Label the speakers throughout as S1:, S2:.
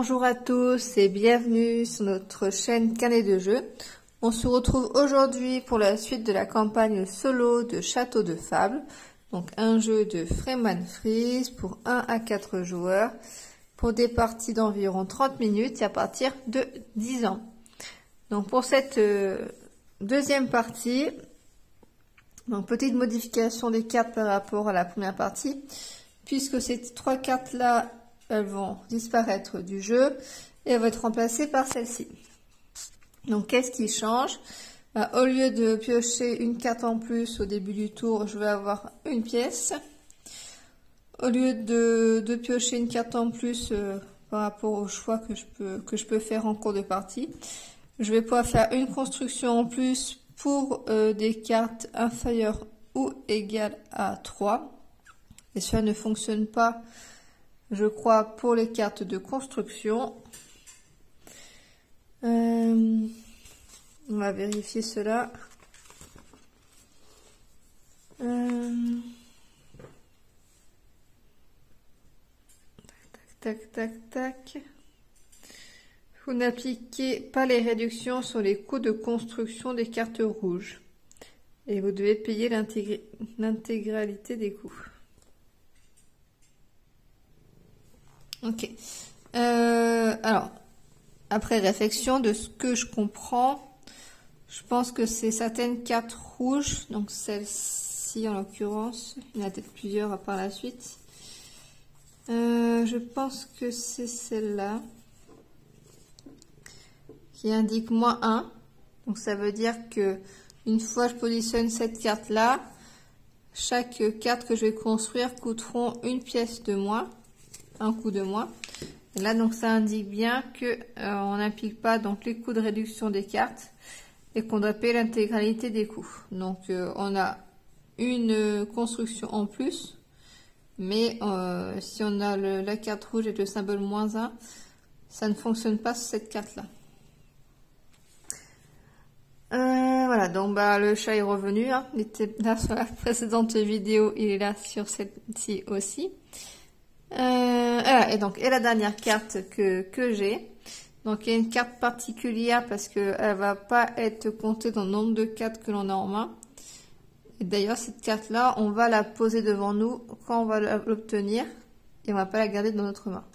S1: Bonjour à tous et bienvenue sur notre chaîne Carnet de jeux. On se retrouve aujourd'hui pour la suite de la campagne solo de Château de Fable. Donc un jeu de Freeman Freeze pour 1 à 4 joueurs pour des parties d'environ 30 minutes et à partir de 10 ans. Donc pour cette deuxième partie, donc petite modification des cartes par rapport à la première partie, puisque ces trois cartes là elles vont disparaître du jeu et elles vont être remplacées par celle-ci. Donc qu'est-ce qui change? Au lieu de piocher une carte en plus au début du tour, je vais avoir une pièce. Au lieu de piocher une carte en plus par rapport au choix que je peux faire en cours de partie, je vais pouvoir faire une construction en plus pour des cartes inférieures ou égales à 3. Et cela ne fonctionne pas, je crois, pour les cartes de construction. On va vérifier cela. Tac, tac, tac. Vous n'appliquez pas les réductions sur les coûts de construction des cartes rouges. Et vous devez payer l'intégralité des coûts. Ok. Alors, après réflexion de ce que je comprends, je pense que c'est certaines cartes rouges, donc celle-ci en l'occurrence, il y en a peut-être plusieurs par la suite. Je pense que c'est celle-là qui indique -1. Donc ça veut dire que une fois que je positionne cette carte-là, chaque carte que je vais construire coûteront une pièce de moins. Un coup de moins. Et là donc ça indique bien que on n'applique pas donc les coûts de réduction des cartes et qu'on doit payer l'intégralité des coûts. Donc on a une construction en plus, mais si on a la carte rouge et le symbole -1, ça ne fonctionne pas sur cette carte là. Voilà, donc le chat est revenu, hein. Il était là sur la précédente vidéo, il est là sur celle-ci aussi. Et la dernière carte que j'ai, donc il y a une carte particulière parce que elle va pas être comptée dans le nombre de cartes que l'on a en main. Et d'ailleurs cette carte là, on va la poser devant nous quand on va l'obtenir et on va pas la garder dans notre main.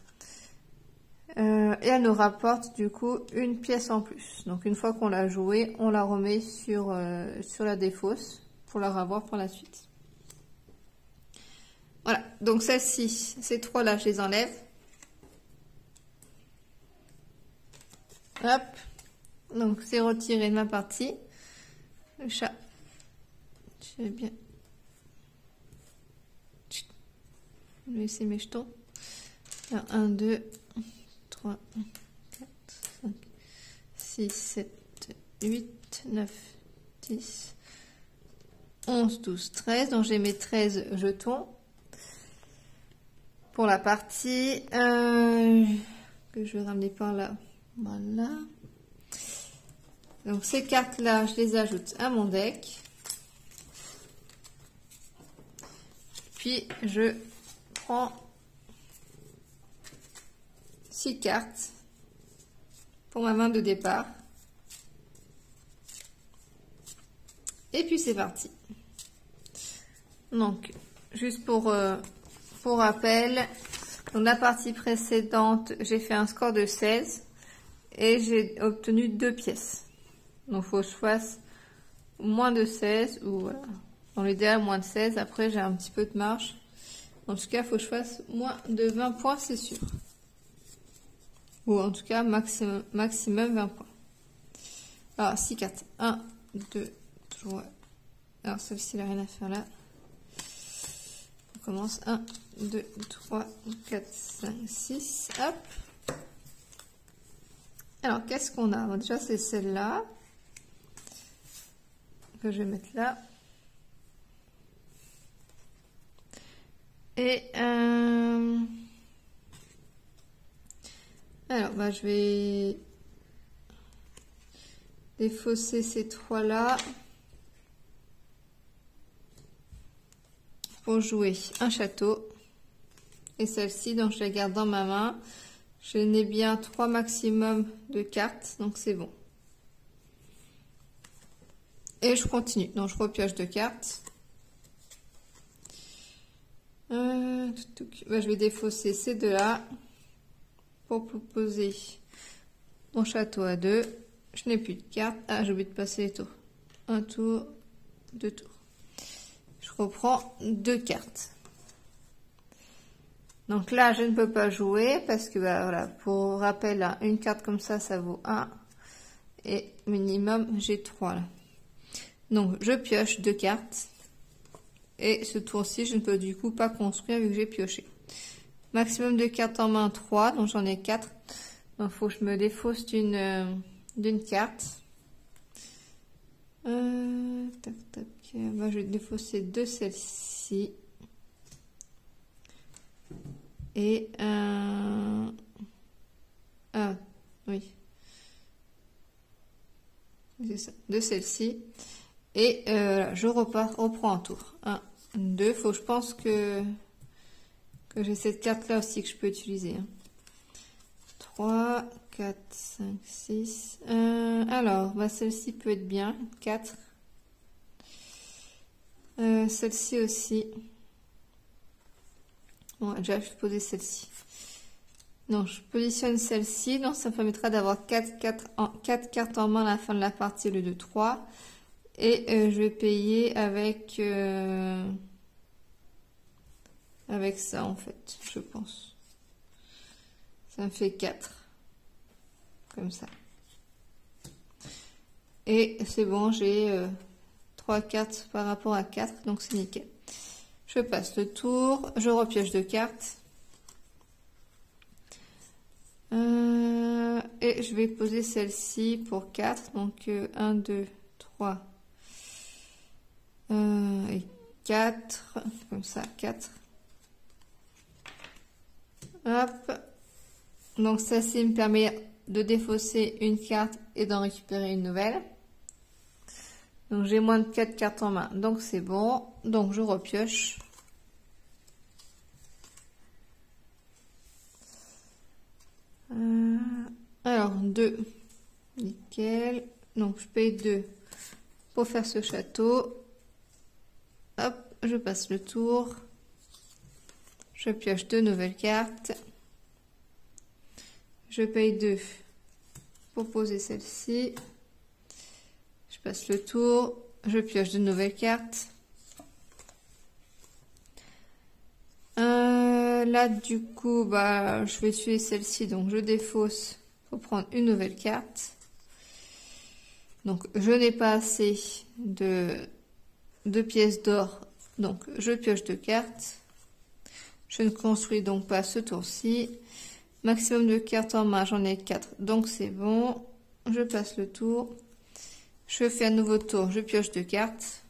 S1: Et elle nous rapporte du coup une pièce en plus. Donc une fois qu'on l'a jouée, on la remet sur la défausse pour la revoir pour la suite. Voilà, donc celle-ci, ces trois là, je les enlève. Hop, donc c'est retiré de ma partie. Le chat, je vais bien laisser mes jetons. Alors, 1, 2, 3, 4, 5, 6, 7, 8, 9, 10, 11, 12, 13. Donc j'ai mes 13 jetons. Pour la partie que je vais ramener par là, voilà. Donc ces cartes là, je les ajoute à mon deck. Puis je prends 6 cartes pour ma main de départ. Et puis c'est parti. Donc juste pour rappel, dans la partie précédente, j'ai fait un score de 16 et j'ai obtenu 2 pièces. Donc, il faut que je fasse moins de 16 ou dans l'idéal moins de 16. Après, j'ai un petit peu de marge. En tout cas, il faut que je fasse moins de 20 points, c'est sûr. Ou en tout cas, maximum 20 points. Alors, 6 cartes. 1, 2, 3. Alors, celle-ci, il n'a rien à faire là. On commence 1, 2, 3, 4, 5, 6, hop. Alors, qu'est-ce qu'on a? Bon, déjà, c'est celle-là que je vais mettre là. Et alors, je vais défausser ces trois-là pour jouer un château. Et celle-ci, donc je la garde dans ma main Je n'ai bien 3 maximum de cartes, donc c'est bon. Et je continue. Donc je repioche 2 cartes. Je vais défausser ces deux-là pour poser mon château à 2. Je n'ai plus de cartes. Ah, j'ai oublié de passer les tours. Un tour, 2 tours. Je reprends 2 cartes. Donc là, je ne peux pas jouer parce que, bah, voilà, pour rappel, là, une carte comme ça vaut 1. Et minimum, j'ai 3 là. Donc, je pioche 2 cartes. Et ce tour-ci, je ne peux du coup pas construire vu que j'ai pioché. Maximum de cartes en main, 3. Donc, j'en ai 4. Donc, il faut que je me défausse d'une carte. Tac, tac. Bah, je vais défausser de celle-ci. Et ah, oui. C'est ça. De celle-ci. Et je reprends un tour. 1, 2. Faut, je pense que j'ai cette carte-là aussi que je peux utiliser. 3, 4, 5, 6. Alors, bah, celle-ci peut être bien. 4. Celle-ci aussi. Bon, déjà, je vais poser celle-ci. Donc, je positionne celle-ci. Donc, ça me permettra d'avoir 4 cartes en main à la fin de la partie au lieu de 3. Et je vais payer avec ça, en fait, je pense. Ça me fait 4. Comme ça. Et c'est bon, j'ai 3 cartes par rapport à 4, donc c'est nickel. Je passe le tour, je repioche 2 cartes. Et je vais poser celle-ci pour 4. Donc 1, 2, 3 et 4. Comme ça, 4. Hop. Donc ça, me permet de défausser une carte et d'en récupérer une nouvelle. Donc j'ai moins de 4 cartes en main, donc c'est bon. Donc je repioche. Alors 2, nickel. Donc je paye 2 pour faire ce château. Hop, je passe le tour. Je pioche 2 nouvelles cartes. Je paye 2 pour poser celle-ci. Je passe le tour, je pioche de nouvelles cartes. Là, du coup, bah, je vais tuer celle-ci, donc je défausse pour prendre une nouvelle carte. Donc, je n'ai pas assez de pièces d'or, donc je pioche 2 cartes. Je ne construis donc pas ce tour-ci. Maximum de cartes en main, j'en ai 4, donc c'est bon. Je passe le tour. Je fais un nouveau tour, je pioche 2 cartes.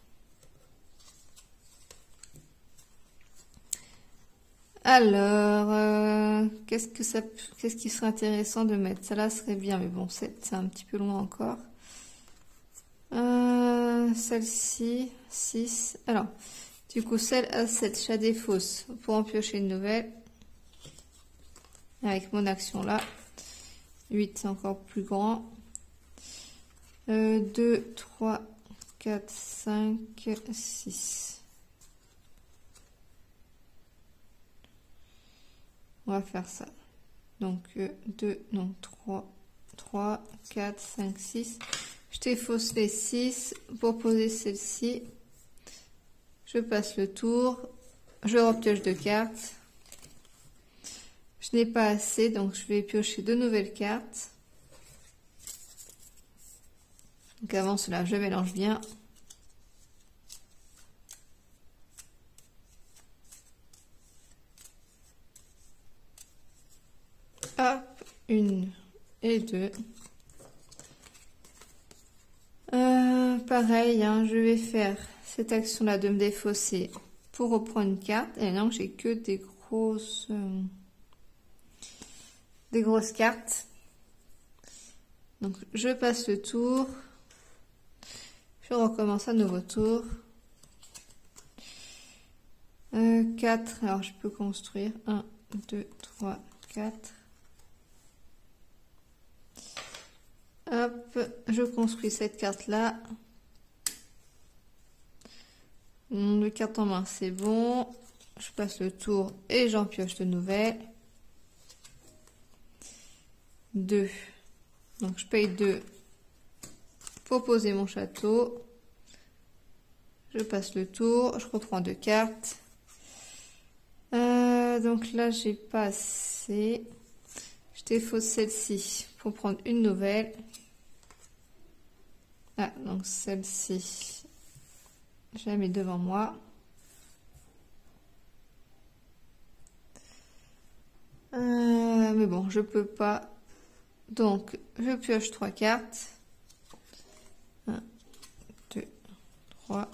S1: Alors, qu'est-ce qui serait intéressant de mettre? Ça là serait bien, mais bon, c'est un petit peu loin encore. Celle-ci, 6. Alors, du coup, celle à 7, je la défausse pour en piocher une nouvelle. Avec mon action là. 8, c'est encore plus grand. 2, 3, 4, 5, 6. On va faire ça. Donc 2, non, 3, 4, 5, 6. Je défausse les 6 pour poser celle-ci. Je passe le tour. Je repioche 2 cartes. Je n'ai pas assez, donc je vais piocher 2 nouvelles cartes. Donc avant cela, je mélange bien. Hop, 1 et 2. Pareil, hein, je vais faire cette action-là de me défausser pour reprendre une carte. Et non, j'ai que des grosses cartes. Donc, je passe le tour. Je recommence un nouveau tour. 4, alors je peux construire 1, 2, 3, 4. Hop, je construis cette carte-là. Nombre de cartes en main, c'est bon. Je passe le tour et j'en pioche de nouvelles. 2. Donc je paye 2 pour poser mon château. Je passe le tour, je reprends 2 cartes. Donc là, j'ai pas assez. Je défausse celle-ci pour prendre une nouvelle. Ah, donc celle-ci, je la mets devant moi. Mais bon, je peux pas. Donc, je pioche 3 cartes. 1, 2, 3.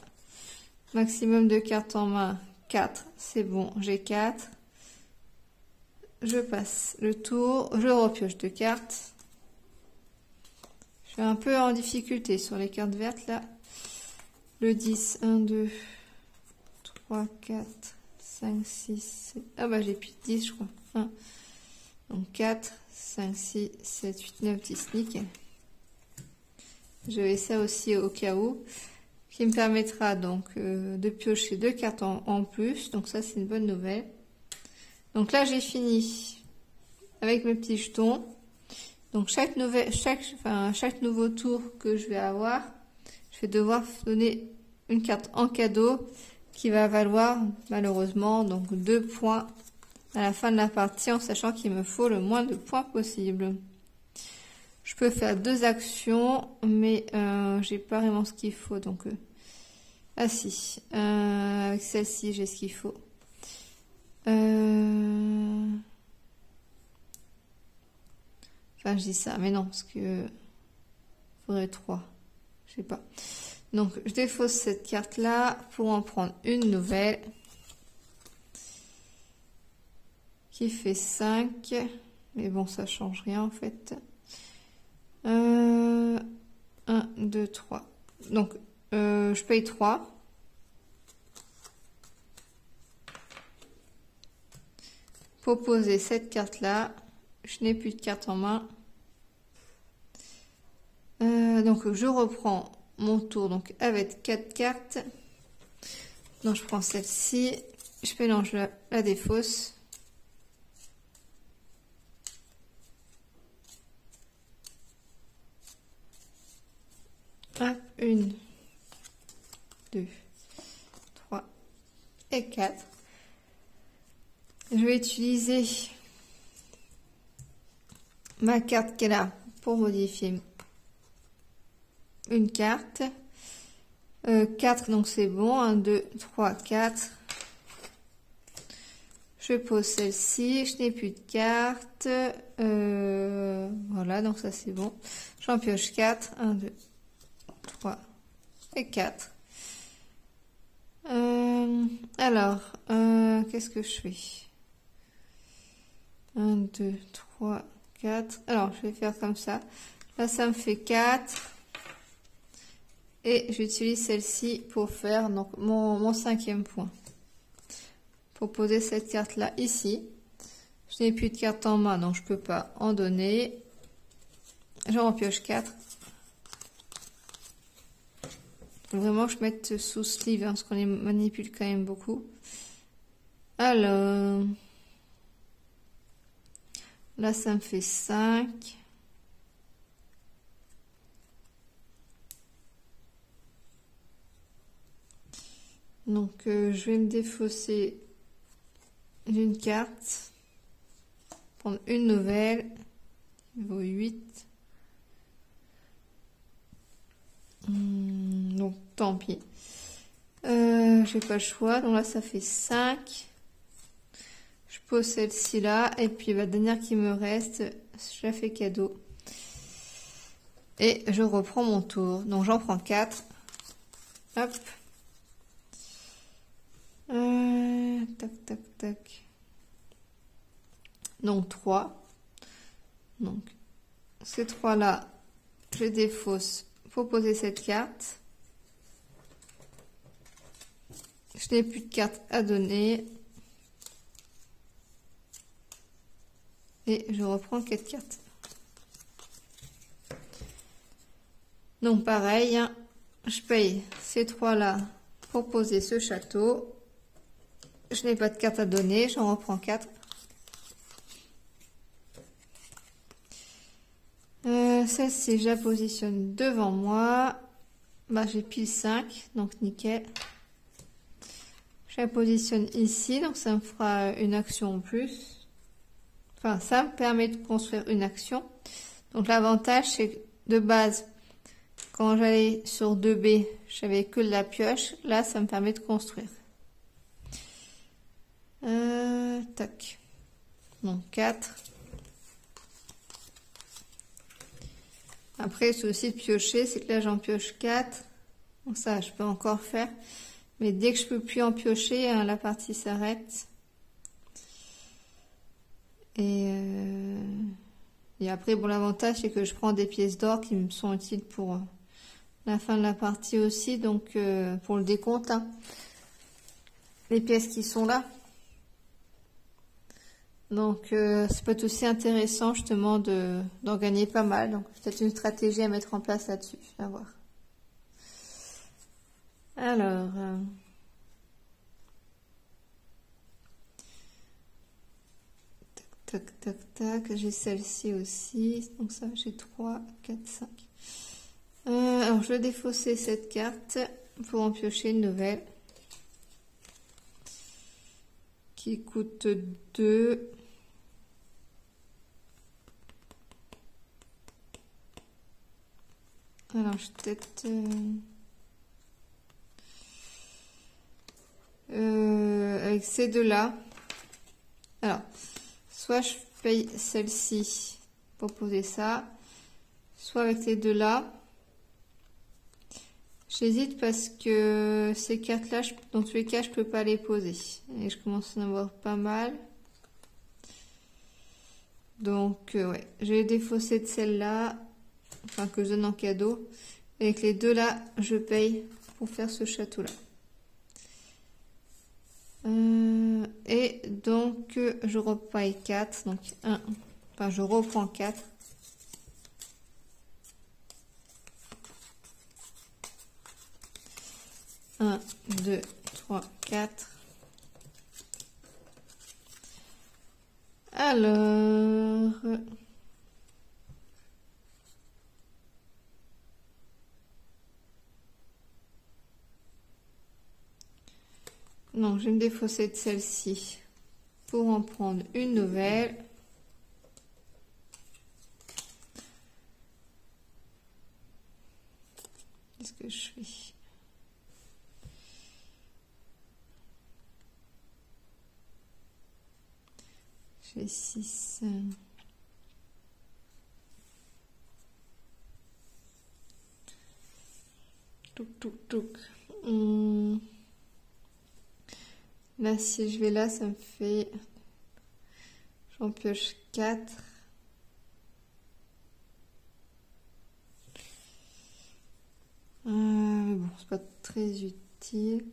S1: Maximum de cartes en main, 4. C'est bon, j'ai 4. Je passe le tour, je repioche 2 cartes. Je suis un peu en difficulté sur les cartes vertes là. Le 10, 1, 2, 3, 4, 5, 6, 7. Ah bah j'ai plus de 10 je crois. 1. Donc 4, 5, 6, 7, 8, 9, 10, nickel. Je vais ça aussi au cas où. Qui me permettra donc de piocher 2 cartes en plus. Donc ça c'est une bonne nouvelle. Donc là j'ai fini avec mes petits jetons. Donc chaque nouveau tour que je vais avoir, je vais devoir donner une carte en cadeau qui va valoir malheureusement donc 2 points à la fin de la partie, en sachant qu'il me faut le moins de points possible. Je peux faire 2 actions, mais j'ai pas vraiment ce qu'il faut, donc ah si, avec celle-ci j'ai ce qu'il faut. Enfin, je dis ça, mais non, parce que faudrait 3. Je sais pas. Donc, je défausse cette carte-là pour en prendre une nouvelle. Qui fait 5. Mais bon, ça change rien, en fait. 1, 2, 3. Donc, je paye 3. Pour poser cette carte-là. Je n'ai plus de carte en main. Donc je reprends mon tour donc avec 4 cartes. Donc je prends celle-ci, je mélange la défausse. Hop, 1, 2, 3 et 4. Je vais utiliser ma carte qui est là pour modifier une carte. 4, donc c'est bon. 1, 2, 3, 4. Je pose celle-ci. Je n'ai plus de carte. Voilà, donc ça c'est bon. J'en pioche 4. 1, 2, 3 et 4. Alors, qu'est-ce que je fais? 1, 2, 3, 4. Alors, je vais faire comme ça. Là, ça me fait 4. Et j'utilise celle-ci pour faire donc mon 5e point. Pour poser cette carte-là ici. Je n'ai plus de carte en main, donc je ne peux pas en donner. J'en pioche 4. Faut vraiment que je mette sous sleeve, hein, parce qu'on les manipule quand même beaucoup. Alors... Là, ça me fait 5. Donc, je vais me défausser d'une carte. Prendre une nouvelle. Il vaut 8. Donc, tant pis. J'ai pas le choix. Donc là, ça fait 5. Je pose celle-ci là. Et puis, la dernière qui me reste, je la fais cadeau. Et je reprends mon tour. Donc, j'en prends 4. Hop. Tac, tac, tac. Donc 3. Donc ces 3 là, je défausse pour poser cette carte. Je n'ai plus de carte à donner. Et je reprends 4 cartes. Donc pareil, hein, je paye ces 3 là pour poser ce château. Je n'ai pas de carte à donner, j'en reprends 4. Celle-ci, je la positionne devant moi. Bah, j'ai pile 5, donc nickel. Je la positionne ici, donc ça me fera une action en plus. Enfin, ça me permet de construire une action. Donc l'avantage, c'est que de base, quand j'allais sur 2B, j'avais que de la pioche. Là, ça me permet de construire. Tac. Donc 4. Après, le souci de piocher, c'est que là, j'en pioche 4. Donc ça, je peux encore faire. Mais dès que je peux plus en piocher, hein, la partie s'arrête. Et après, bon, l'avantage, c'est que je prends des pièces d'or qui me sont utiles pour la fin de la partie aussi. Donc, pour le décompte, hein. Les pièces qui sont là. Donc, ça peut être aussi intéressant, justement, d'en gagner pas mal. Donc, peut-être une stratégie à mettre en place là-dessus. À voir. Alors... tac, tac, tac. J'ai celle-ci aussi. Donc, ça, j'ai 3, 4, 5. Alors, je vais défausser cette carte pour en piocher une nouvelle. Qui coûte 2. Alors, je vais peut-être... avec ces deux-là. Alors, soit je paye celle-ci pour poser ça, soit avec ces deux-là. J'hésite parce que ces cartes-là, dans tous les cas, je peux pas les poser. Et je commence à en avoir pas mal. Donc, ouais, je vais défausser de celle-là, enfin que je donne en cadeau. Et avec les deux-là, je paye pour faire ce château-là. Et donc, je reprends 4. Donc, 1, enfin, je reprends 4. Un, 2, 3, 4. Alors... non, je vais me défausser de celle-ci pour en prendre une nouvelle. Qu'est-ce que je fais? J'ai 6. Touc, touc, touc. Là, si je vais là, ça me fait... J'en pioche 4. Mais bon, c'est pas très utile.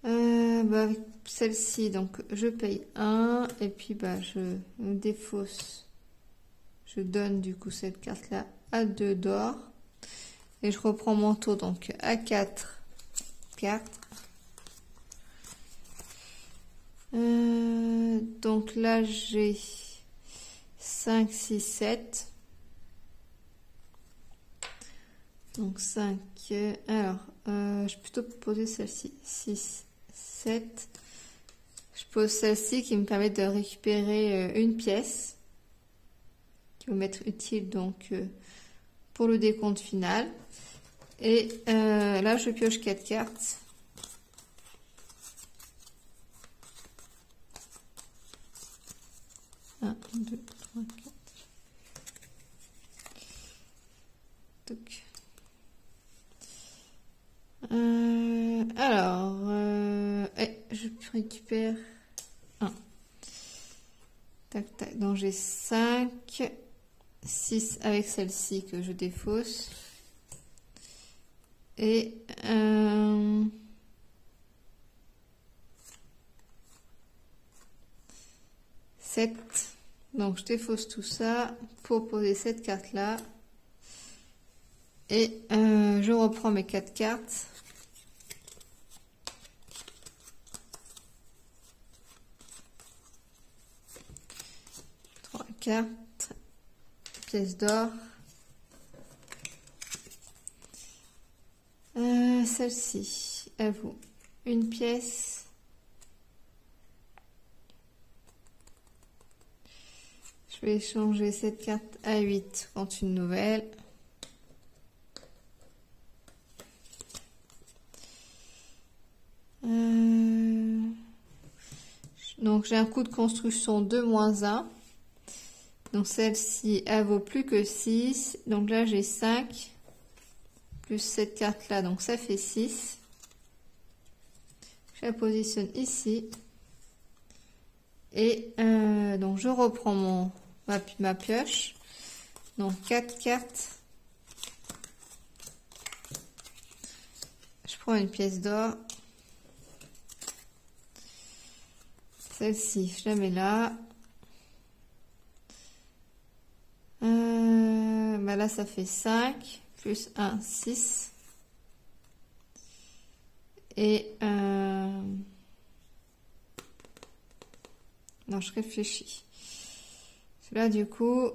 S1: Bah, avec celle-ci, donc je paye 1. Et puis, bah, je me défausse. Je donne du coup cette carte-là à 2 d'or. Et je reprends mon tour, donc à 4. 4. Donc là, j'ai 5, 6, 7. Donc 5. Alors, je vais plutôt poser celle-ci. 6, 7. Je pose celle-ci qui me permet de récupérer une pièce. Qui va m'être utile donc pour le décompte final. Et là, je pioche 4 cartes. Un, 2, 3, 4. Donc. Alors, je récupère 1. Tac, tac. Donc j'ai 5, 6 avec celle-ci que je défausse. Et 7. Donc je défausse tout ça pour poser cette carte-là. Et je reprends mes 4 cartes. Trois cartes, pièce d'or. Celle-ci, elle vaut une pièce. Je vais changer cette carte à 8 contre une nouvelle. Donc j'ai un coût de construction de -1. Donc celle-ci, elle vaut plus que 6. Donc là j'ai 5. Plus cette carte là, donc ça fait 6. Je la positionne ici. Et donc je reprends ma pioche. Donc 4 cartes. Je prends une pièce d'or. Celle-ci, je la mets là. Bah là, ça fait 5. Plus 1, 6. Et... non, je réfléchis. Là, du coup,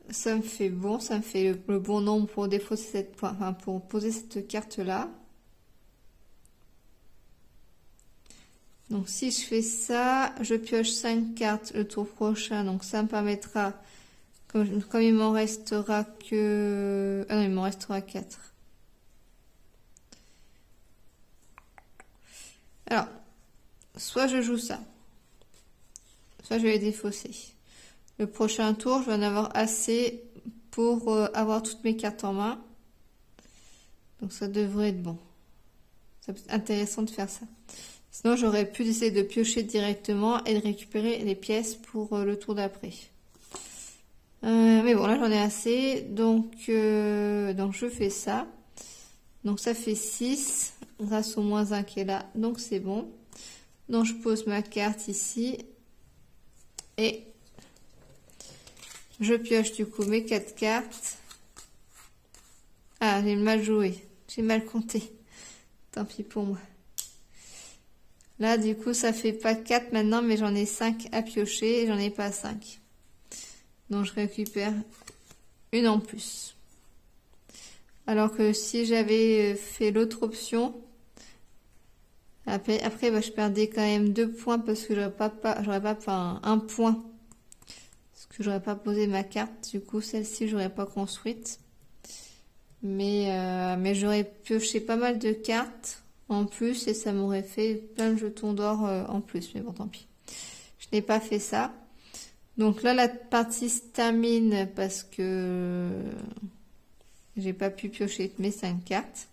S1: ça me fait bon. Ça me fait le bon nombre pour défausser cette, enfin, pour poser cette carte-là. Donc si je fais ça, je pioche 5 cartes le tour prochain, donc ça me permettra, comme il m'en restera que... ah non, il m'en restera 4. Alors, soit je joue ça, soit je vais les défausser. Le prochain tour, je vais en avoir assez pour avoir toutes mes cartes en main. Donc ça devrait être bon. Ça peut être intéressant de faire ça. Sinon, j'aurais pu essayer de piocher directement et de récupérer les pièces pour le tour d'après. Mais bon, là, j'en ai assez. Donc je fais ça. Donc, ça fait 6 grâce au -1 qui est là. Donc, c'est bon. Donc, je pose ma carte ici. Et je pioche du coup mes 4 cartes. Ah, j'ai mal joué. J'ai mal compté. Tant pis pour moi. Là, du coup, ça fait pas 4 maintenant, mais j'en ai 5 à piocher et j'en ai pas 5. Donc, je récupère une en plus. Alors que si j'avais fait l'autre option, après bah, je perdais quand même 2 points parce que j'aurais pas enfin, 1 point. Parce que j'aurais pas posé ma carte. Du coup, celle-ci, j'aurais pas construite. Mais j'aurais pioché pas mal de cartes en plus et ça m'aurait fait plein de jetons d'or en plus, mais bon tant pis, je n'ai pas fait ça. Donc là la partie se termine parce que j'ai pas pu piocher mes 5 cartes.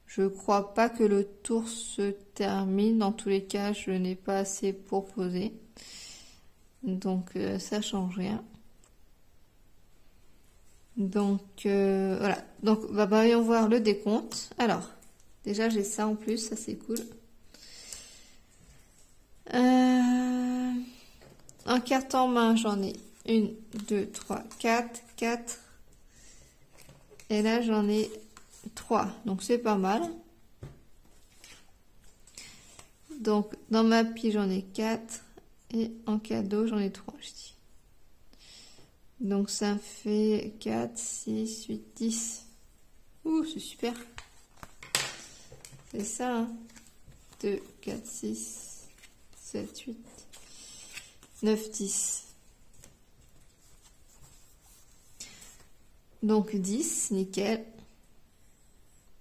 S1: Je crois pas que le tour se termine, dans tous les cas je n'ai pas assez pour poser, donc ça change rien. Donc voilà, donc voyons voir le décompte. Alors déjà, j'ai ça en plus, ça c'est cool. En carte en main, j'en ai 1, 2, 3, 4, 4. Et là, j'en ai 3. Donc, c'est pas mal. Donc, dans ma pile, j'en ai 4. Et en cadeau, j'en ai 3, je dis. Donc, ça fait 4, 6, 8, 10. Ouh, c'est super. C'est ça, hein. 2, 4, 6, 7, 8, 9, 10. Donc 10, nickel.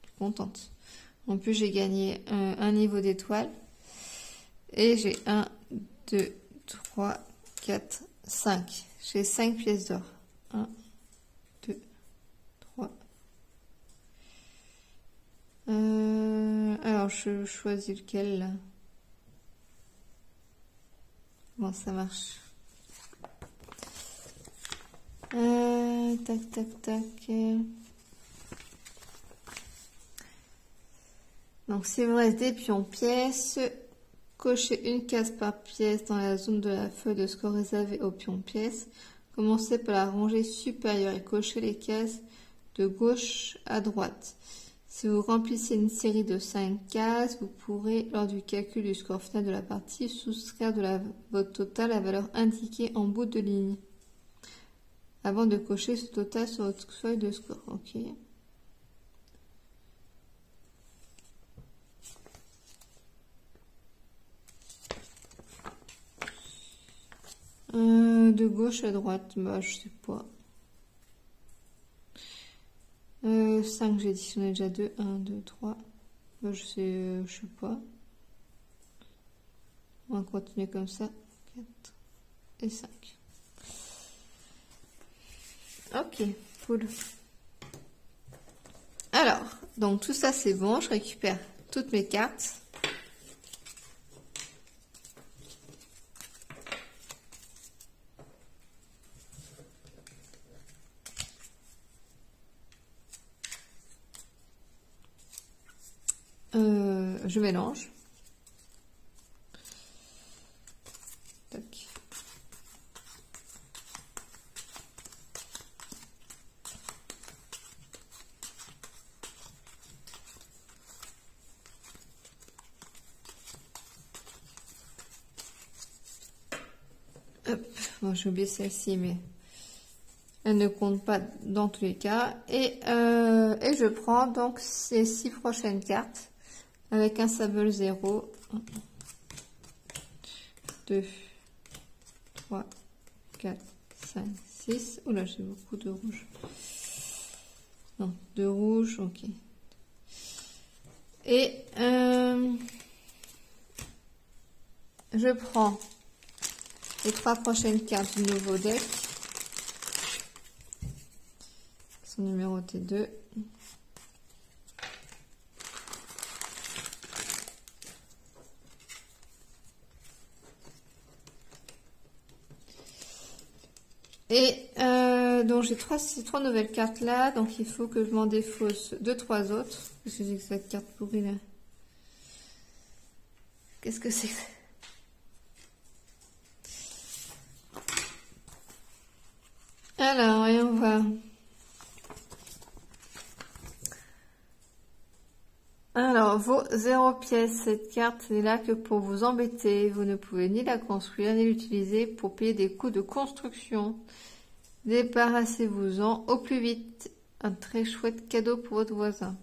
S1: Je suis contente. En plus, j'ai gagné un niveau d'étoile. Et j'ai 1, 2, 3, 4, 5. J'ai 5 pièces d'or. 1, 2, 3. Alors, je choisis lequel là. Bon, ça marche. Tac, tac, tac. Donc, si vous reste des pions pièces, cochez une case par pièce dans la zone de la feuille de score réservée aux pions pièces. Commencez par la rangée supérieure et cochez les cases de gauche à droite. Si vous remplissez une série de 5 cases, vous pourrez, lors du calcul du score final de la partie, soustraire de votre total la valeur indiquée en bout de ligne, avant de cocher ce total sur votre feuille de score. Ok. De gauche à droite, bah je sais pas. 5 j'ai dit, j'en ai déjà 2, 1, 2, 3. Bah je sais pas. On va continuer comme ça. 4 et 5. Ok, cool. Alors, donc tout ça c'est bon, je récupère toutes mes cartes. Je mélange. Tac. Hop. Bon, j'ai oublié celle-ci, mais elle ne compte pas dans tous les cas. Et je prends donc ces 6 prochaines cartes avec un symbole 0. 2, 3, 4, 5, 6. Oula, j'ai beaucoup de rouge. Non, de rouge, ok. Et je prends les 3 prochaines cartes du nouveau deck. Qui sont numérotées 2. Et donc j'ai ces 3 nouvelles cartes là, donc il faut que je m'en défausse 2-3 autres. Qu'est-ce que c'est que cette carte pourrie là? Qu'est-ce que c'est que ça? Alors, et on va. Alors, vos 0 pièces, cette carte n'est là que pour vous embêter. Vous ne pouvez ni la construire ni l'utiliser pour payer des coûts de construction. Débarrassez-vous-en au plus vite. Un très chouette cadeau pour votre voisin.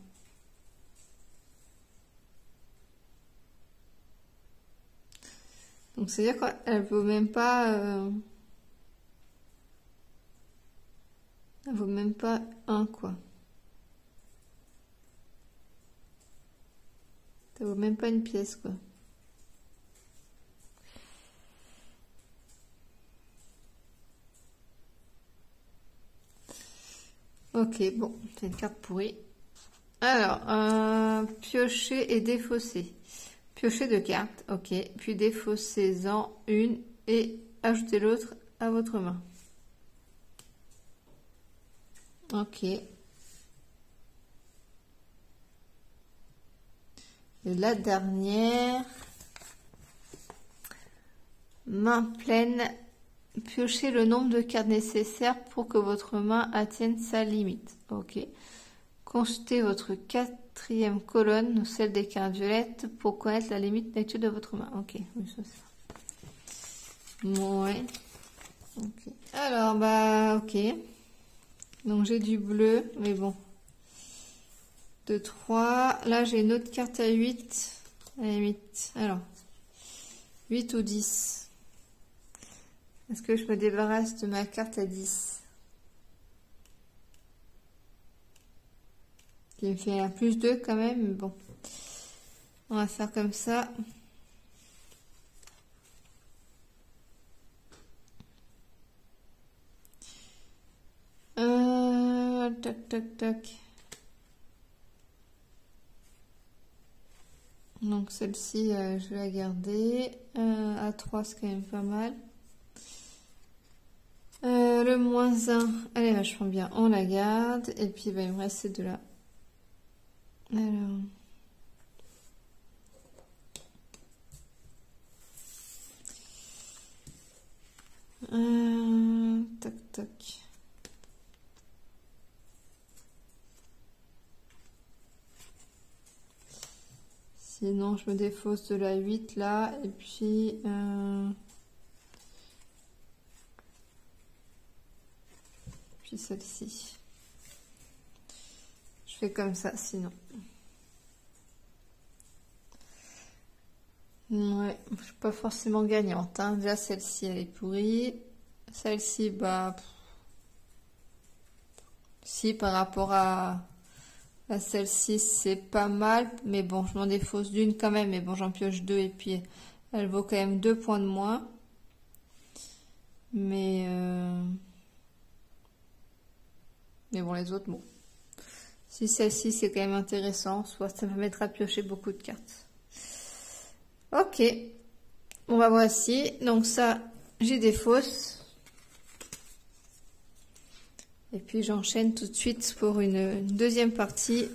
S1: Donc, c'est-à-dire qu'elle vaut même pas... elle vaut même pas 1, quoi. Ça vaut même pas une pièce, quoi. Ok, bon, c'est une carte pourrie. Alors, piocher et défausser. Piocher 2 cartes, ok. Puis défaussez-en une et ajoutez l'autre à votre main. Ok. Et la dernière. Main pleine. Piochez le nombre de cartes nécessaires pour que votre main atteigne sa limite. Ok. Consultez votre 4e colonne, ou celle des cartes violettes, pour connaître la limite lecture de votre main. Ok. Oui, ça. Ouais. Ok. Alors, bah, ok. Donc, j'ai du bleu, mais bon. 2, 3. Là, j'ai une autre carte à 8. Allez, 8. Alors, 8 ou 10. Est-ce que je me débarrasse de ma carte à 10? Qui me fait un plus 2 quand même, mais bon. On va faire comme ça. Tac, tac, tac. Donc celle-ci, je vais la garder. À 3, c'est quand même pas mal. Le moins 1, elle est vachement bien. On la garde. Et puis, bah, il me reste ces deux-là. Alors... tac, tac. Sinon, je me défausse de la 8 là. Et puis... puis celle-ci. Je fais comme ça, sinon. Ouais, je suis pas forcément gagnante. Hein. Déjà, celle-ci, elle est pourrie. Celle-ci, bah... Si, par rapport à celle-ci, c'est pas mal. Mais bon, je m'en défausse d'une quand même. Mais bon, j'en pioche deux. Et puis, elle vaut quand même 2 points de moins. Mais bon, les autres, bon. Si celle-ci, c'est quand même intéressant. Soit ça me permettra de piocher beaucoup de cartes. Ok. On va voir ici. Donc ça, j'ai des fausses. Et puis j'enchaîne tout de suite pour une deuxième partie.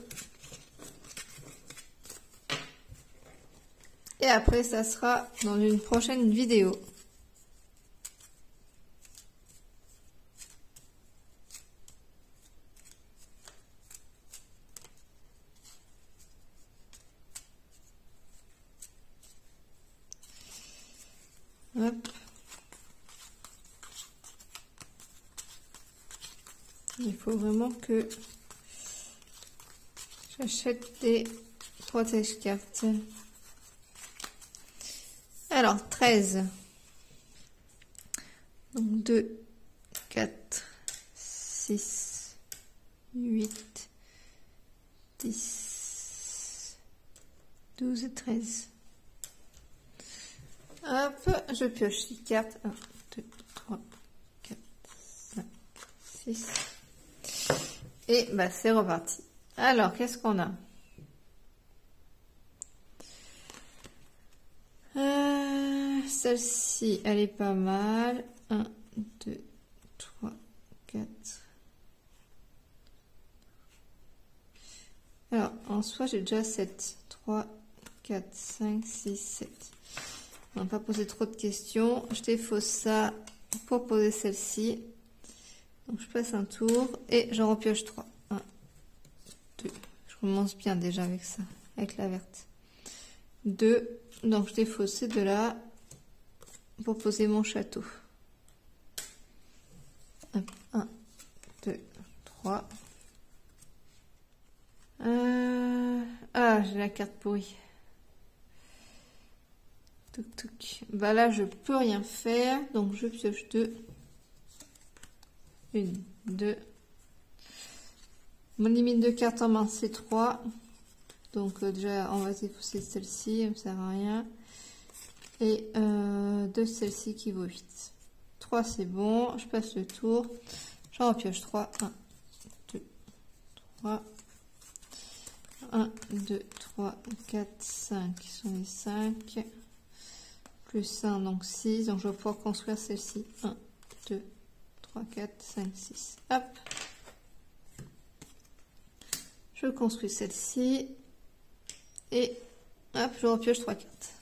S1: Et après, ça sera dans une prochaine vidéo. Hop. Il faut vraiment que j'achète des protège-cartes. Alors, 13. Donc, 2, 4, 6, 8, 10, 12 et 13. Hop, je pioche 6 cartes. 1, 2, 3, 4, 5, 6. Et bah c'est reparti. Alors, qu'est-ce qu'on a? Celle-ci, elle est pas mal. 1, 2, 3, 4. Alors, en soi, j'ai déjà 7. 3, 4, 5, 6, 7. On va pas poser trop de questions. Je défausse ça pour poser celle-ci. Donc, je passe un tour et j'en repioche 3. 1, 2. Je commence bien déjà avec ça, avec la verte. 2. Donc, je défausse ces deux-là pour poser mon château. 1, 2, 3. Ah, j'ai la carte pourrie. Touc, touc. Bah là, je peux rien faire. Donc, je pioche 2. 1, 2. Mon limite de cartes en main, c'est 3. Donc, déjà, on va défausser celle-ci. Elle me sert à rien. Et de celle-ci qui vaut 8. 3, c'est bon. Je passe le tour. J'en repioche 3. 1, 2, 3. 1, 2, 3, 4, 5. Ce sont les 5. Plus 1, donc 6. Donc, je vais pouvoir construire celle-ci. 1, 2, 3, 4, 5, 6. Hop. Je construis celle-ci. Et hop, je repioche 3 cartes.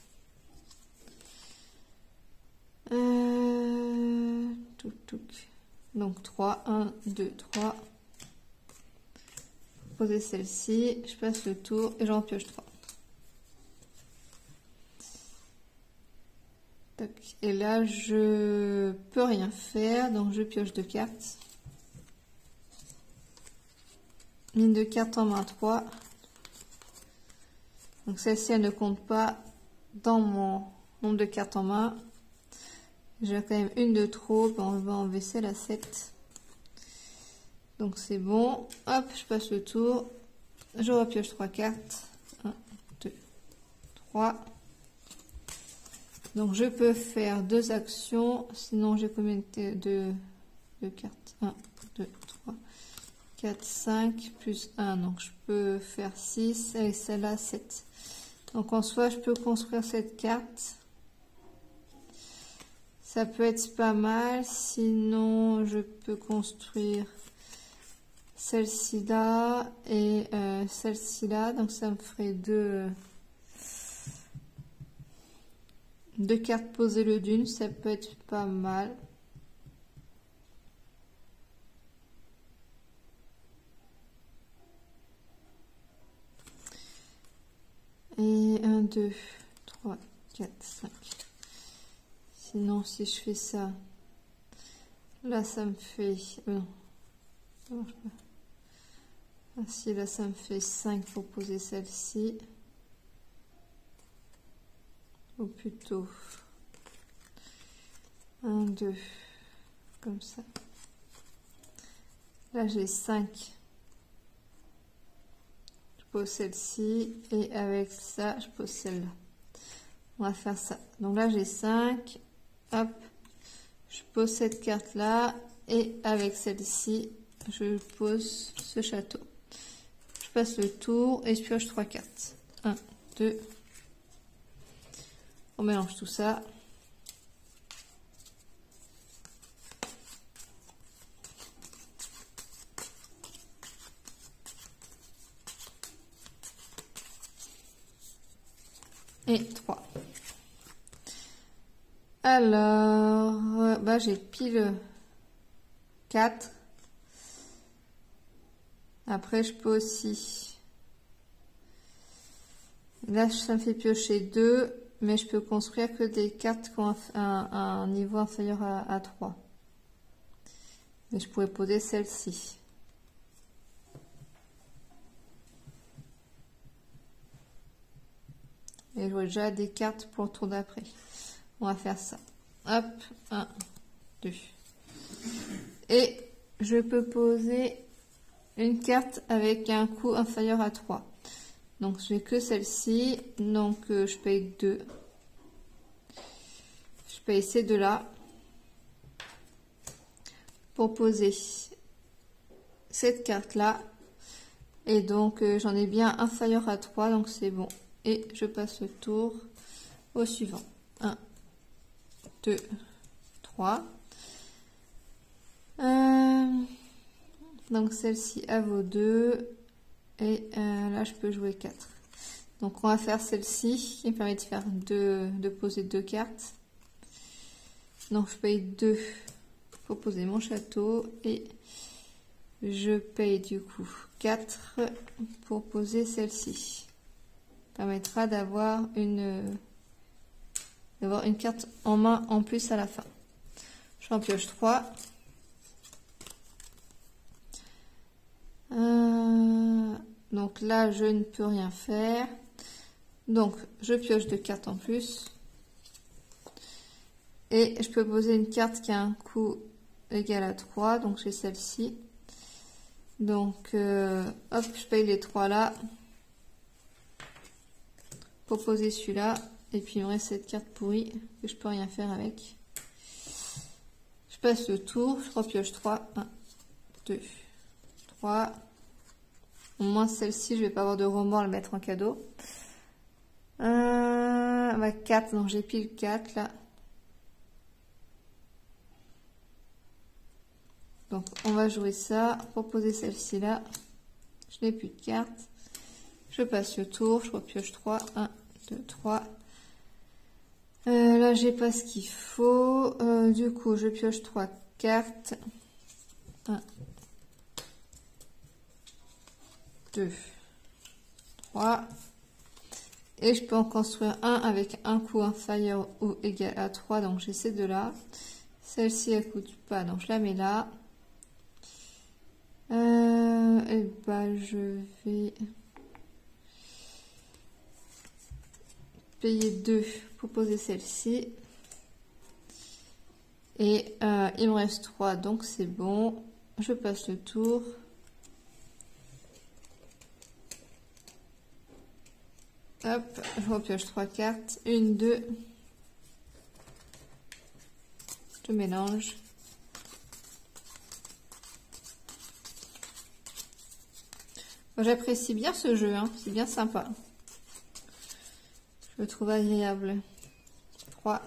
S1: Donc 3, 1, 2, 3. Poser celle-ci. Je passe le tour et j'en pioche 3. Et là, je peux rien faire, donc je pioche 2 cartes. Mine de cartes en main 3. Donc celle-ci, elle ne compte pas dans mon nombre de cartes en main. J'ai quand même une de trop, on va enlever celle à 7. Donc c'est bon. Hop, je passe le tour. Je repioche 3 cartes. 1, 2, 3. Donc je peux faire 2 actions, sinon j'ai combien de cartes? 1, 2, 3, 4, 5, plus 1. Donc je peux faire 6 et celle-là 7. Donc en soi, je peux construire cette carte. Ça peut être pas mal, sinon je peux construire celle-ci là et celle-ci là. Donc ça me ferait deux cartes posées le d'une, ça peut être pas mal. Et 2, 3, 4, 5. Sinon, si je fais ça, là, ça me fait... non, ça marche pas. Ainsi, là, ça me fait 5 pour poser celle-ci. Ou plutôt 1, 2, comme ça. Là, j'ai 5. Je pose celle-ci et avec ça, je pose celle-là. On va faire ça. Donc là, j'ai 5. Hop, je pose cette carte-là et avec celle-ci, je pose ce château. Je passe le tour et je pioche 3 cartes. 1, 2. On mélange tout ça. Et 3. Alors, bah, j'ai pile 4. Après, je peux aussi... Là, ça me fait piocher 2, mais je peux construire que des cartes qui ont un niveau inférieur à 3. Mais je pourrais poser celle-ci. Et j'aurai déjà des cartes pour le tour d'après. On va faire ça. Hop, 1, 2. Et je peux poser une carte avec un coût inférieur à 3. Donc, je n'ai que celle-ci. Donc, je paye 2. Je paye ces deux-là. Pour poser cette carte-là. Et donc, j'en ai bien inférieur à 3. Donc, c'est bon. Et je passe le tour au suivant. 1, 2, 3. Donc celle-ci elle vaut 2. Et là je peux jouer 4. Donc on va faire celle-ci qui me permet de faire de poser 2 cartes. Donc je paye 2 pour poser mon château. Et je paye du coup 4 pour poser celle-ci. Permettra d'avoir une carte en main en plus à la fin. J'en pioche 3. Donc là, je ne peux rien faire. Donc, je pioche 2 cartes en plus. Et je peux poser une carte qui a un coût égal à 3. Donc, j'ai celle-ci. Donc, hop, je paye les 3 là. Pour poser celui-là. Et puis, il me reste cette carte pourrie que je peux rien faire avec. Je passe le tour. Je repioche 3. 1, 2, 3. Au moins, celle-ci, je vais pas avoir de remords à le mettre en cadeau. 4. Donc, j'ai pile 4 là. Donc, on va jouer ça. Pour poser celle-ci là. Je n'ai plus de cartes. Je passe le tour. Je repioche 3. 1, 2, 3. Là, j'ai pas ce qu'il faut. Du coup, je pioche 3 cartes. 1, 2, 3. Et je peux en construire un avec un coût inférieur ou égal à 3. Donc, j'ai ces deux-là. Celle-ci, elle coûte pas. Donc, je la mets là. Et bah, je vais payer 2 pour poser celle-ci. Et il me reste 3. Donc, c'est bon. Je passe le tour. Hop, je repioche 3 cartes. 1, 2. Je mélange. J'apprécie bien ce jeu, hein. C'est bien sympa. Je le trouve agréable. 3.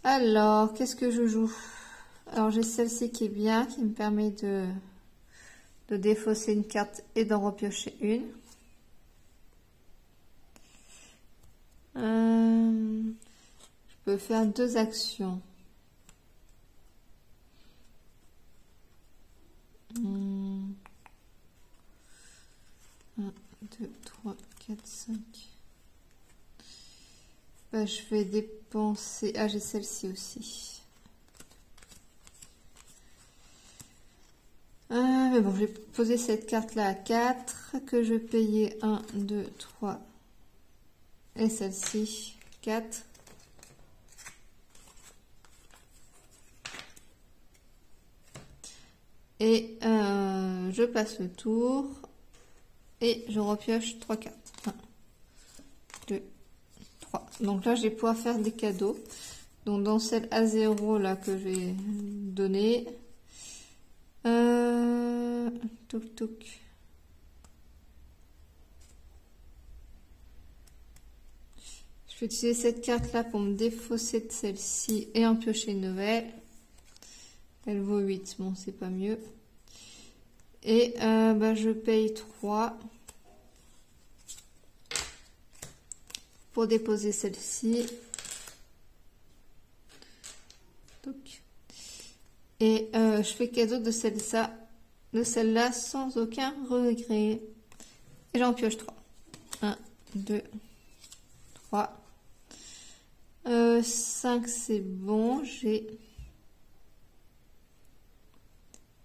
S1: Alors, qu'est-ce que je joue? Alors, j'ai celle-ci qui est bien, qui me permet de défausser une carte et d'en repiocher une. Je peux faire 2 actions. 1, 2, 3, 4, 5. Bah, je vais dépenser... Ah, j'ai celle-ci aussi. Mais bon, je vais poser cette carte-là à 4, que je vais payer 1, 2, 3. Et celle-ci, 4. Et je passe le tour. Et je repioche 3 cartes. 1, 2, 3. Donc là, je vais pouvoir faire des cadeaux. Donc dans celle à 0 là que je vais donner. Touk touk. Je vais utiliser cette carte là pour me défausser de celle-ci et en piocher une nouvelle. Elle vaut 8, bon c'est pas mieux. Et bah, je paye 3 pour déposer celle-ci. Et je fais cadeau de celle-là sans aucun regret. Et j'en pioche 3. 1, 2, 3. 5 c'est bon. J'ai...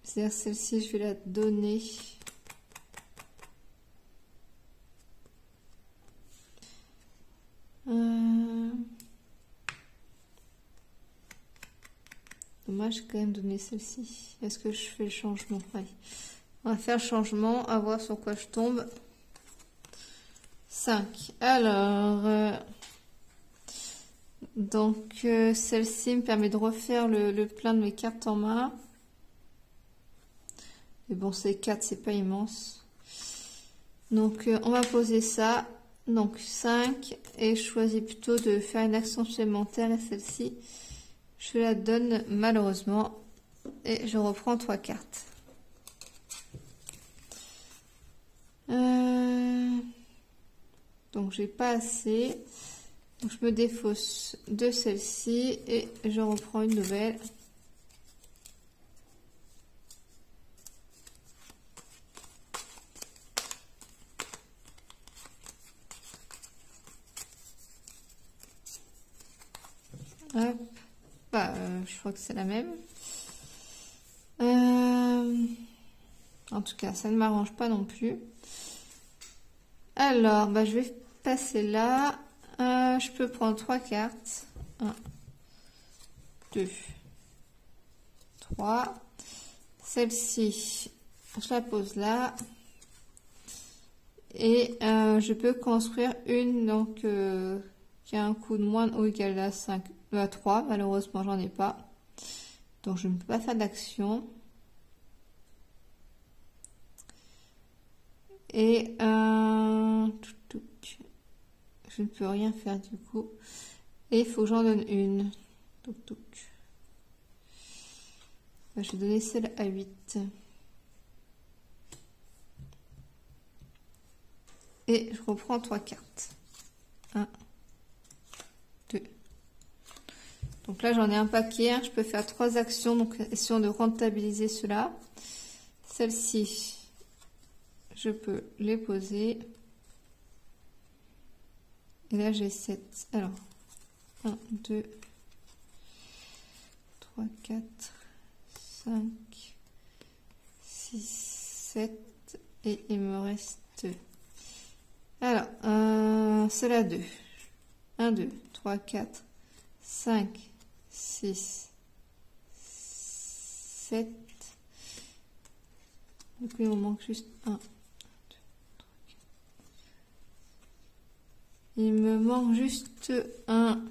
S1: C'est-à-dire celle-ci, je vais la donner. Dommage quand même donner celle-ci. Est-ce que je fais le changement? Ouais. On va faire le changement, à voir sur quoi je tombe. 5. Alors, donc celle-ci me permet de refaire le plein de mes cartes en main. Mais bon, c'est 4, c'est pas immense. Donc, on va poser ça. Donc, 5. Et je choisis plutôt de faire une action supplémentaire. Et celle-ci, je la donne malheureusement. Et je reprends 3 cartes. Donc, j'ai pas assez. Donc, je me défausse de celle-ci. Et je reprends une nouvelle. Hop. Bah, je crois que c'est la même. En tout cas, ça ne m'arrange pas non plus. Alors, bah, je vais passer là. Je peux prendre 3 cartes. 1, 2, 3. Celle-ci, je la pose là. Et je peux construire une donc qui a un coût de moins ou égal à 5, à 3. Malheureusement, j'en ai pas. Donc, je ne peux pas faire d'action. Et je ne peux rien faire du coup. Et il faut que j'en donne une. Je vais donner celle à 8. Et je reprends 3 cartes. 1, 2. Donc là, j'en ai un paquet. Hein. Je peux faire 3 actions. Donc, essayons de rentabiliser cela. Celle-ci, je peux les poser. Et là, j'ai 7. Alors, 1, 2, 3, 4, 5, 6, 7. Et il me reste... Alors, c'est la 2. 1, 2, 3, 4, 5, 6, 7. Du coup, il me manque juste 1, 2, 3, 4. Il me manque juste un.